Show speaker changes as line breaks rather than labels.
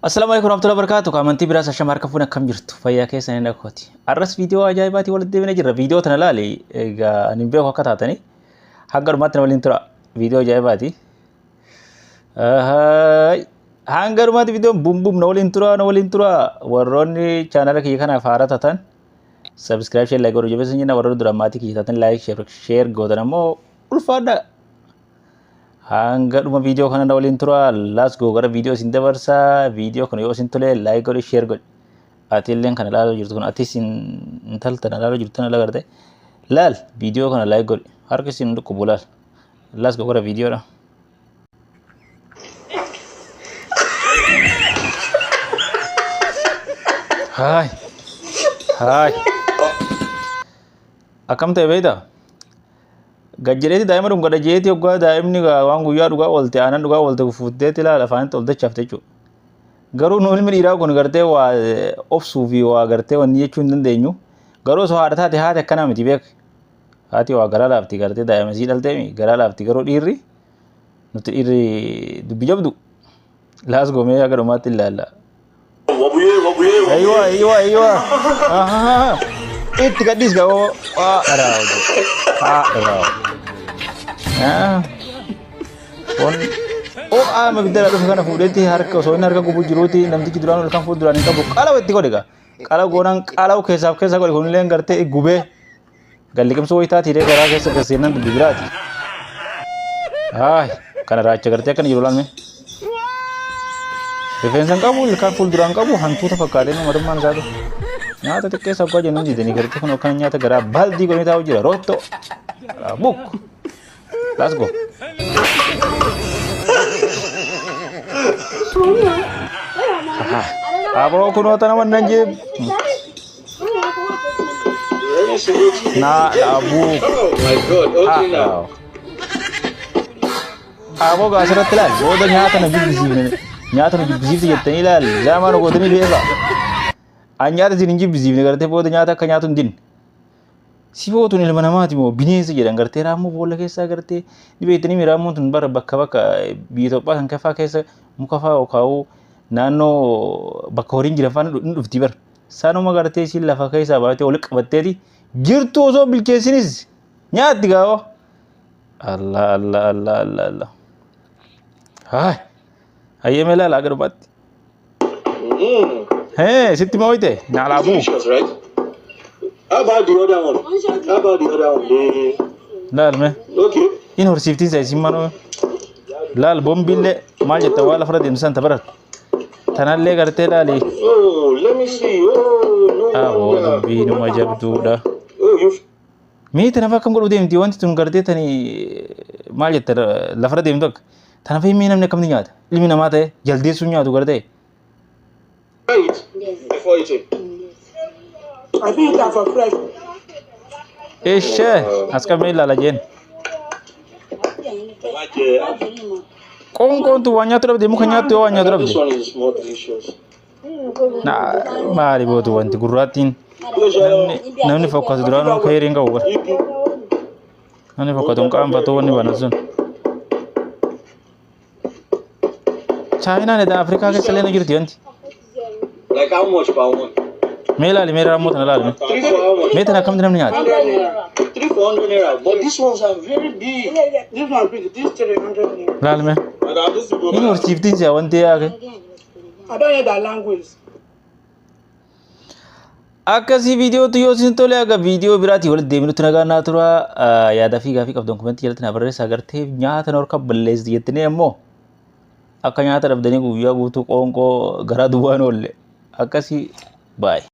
Assalamualaikum warahmatullahi wabarakatuh. Kamanti birasa shamar kafuna kam jirtu fayya keessa ni dhaqoti. Arras video ajaa'ibaati walitti deebinee jirra. Video tana laali egaa ani beeku akka taatani. Hanga dhumaatti na waliin tura. Video ajaa'ibaati. Hanga dhumaatti video bum bum na waliin tura. Warroonni channel kiyya kana faara taatan subscribe share like godhu jabeessan jenna. Warroonni durammaatii kiyya taatan like share godhan ammoo ulfaadha. Hanga dhuma video kana na waliin tura. Let's go gara video isin dabarsa. Video kana yoo isin tole like godhi share godhi. Ati illeen kana ilaaluu jirtu kun ati isin intaltan ilaaluu jirtu tana lagarte laal video kana like godhi. Harka isin dhukkubu laal. Let's go gara video dha. Hai. Akkam ta'e beektaa? Gajjereeti daa'ima dhum gadha jeeti yoggaa daa'imni waan guyyaa dhugaa oolte aanan dhugaa oolte fuutteetti ilaala afaanitti ol dachaafte jechuudha. Garuu nu ilmi dhiiraa kun gartee waa obsuu fi waa gartee wanni jechuu hin dandeenyu. Garuu osoo haadha taate haati akkanaa miti beek. Haati waa garaa laafti gartee daa'ima sii dhaltee garaa laafti garuu dhiirri nuti dhiirri dubbi jabdu laas gomee aga dhumaatti ilaalla. Aywa. Itti gadhiis ga'oo dharaa'u. Ama bidara dhufu kana fuudhetti harka osoo inni harka gubuu jiruuti namtichi duraan ol kan fuudhu duraan hin qabu qalawa itti godhe gaa qala goonaan qalawu keessa godhe kunillee gartee gubee galliqimsuu wayitaati hidhee garaa keessa gasseennan dubbi biraati. Kana raacha gartee akkana jiru laalme. Rifeensa hin qabu ilkaan fuulduraan qabu hantuuta fakkaatee uummatummaan isaatu. Nyaata xiqqeessa abbaa jennuun jiidanii gartee kun kan nyaata garaa baaldii godhanii taa'u jira rootto buk. Let's go. Abro kuno tanaman nanjib. Abu. My God. Okay now. Abo gasarat lal. Bodo nyata na jibzi. Nyata na jibzi jettani lal. Zaman ko tani bega. Anyata jin jibzi ne garte bodo nyata ka nyatun din. Sifootun ilma namaati moo bineensa jedhan gartee raammoo boolla keessaa gartee dhibeetanii miiraammoon tun bara bakka biyya Itoophiyaa kan kafaa keessa muka fa'aa kaa'uu naannoo bakka horiin jiran fa'aa ni dhufti bara. Saanuma gartee isiin lafa keessaa baatee ol qabatteeti jirtu osoo bilcheessinis nyaatti gaa'oo. Allah. Hayyee laala aga dhumaatti. Sitti maa hoyte naalaabuu.
How about the other one?
Lal me.
Okay.
In horsifti sai simano. Lal bombille maal jetta wala fara demsan tabarat. Tanalle garte lali.
Oh, let me see.
No. Binu majabduda.
You.
Me tana fa kam godu demti wanti tun garte tani maal jetta la fara demtok. Tana fa mi namne kam nyaata. Ilmi namata jaldi sun nyaatu garte.
Right. Before eating.
I think that for fresh.
Aska me lala jen. Kon tu wanya tu demu kanya tu wanya tu.
This one is more delicious.
Na mari botu wanti guratin. Namni fokus durano khairin ka ubar. Namni fokus tum kam pato ni banasun. China ne da Africa ke sale na girti wanti.
Like how much per one?
Melali mera ramot na lal me.
3 for how much?
Meta na kam dinam niya.
3 for 100 naira. But these ones are very big.
This one big. This 300 naira.
Lal me.
And I just go.
In horsifti se awante ya ke.
I don't hear that language.
Akkasi video tu yoo sin tole aga video birati wal deemnu tunaga na tura yaada fi gaafi qabdon comment jalatti na barreessa agartee nyaata norka ballees jettine ammoo akka nyaata dhabdanii guyyaa guutuu qoonqoo gara duwwaan oolle akkasi bye.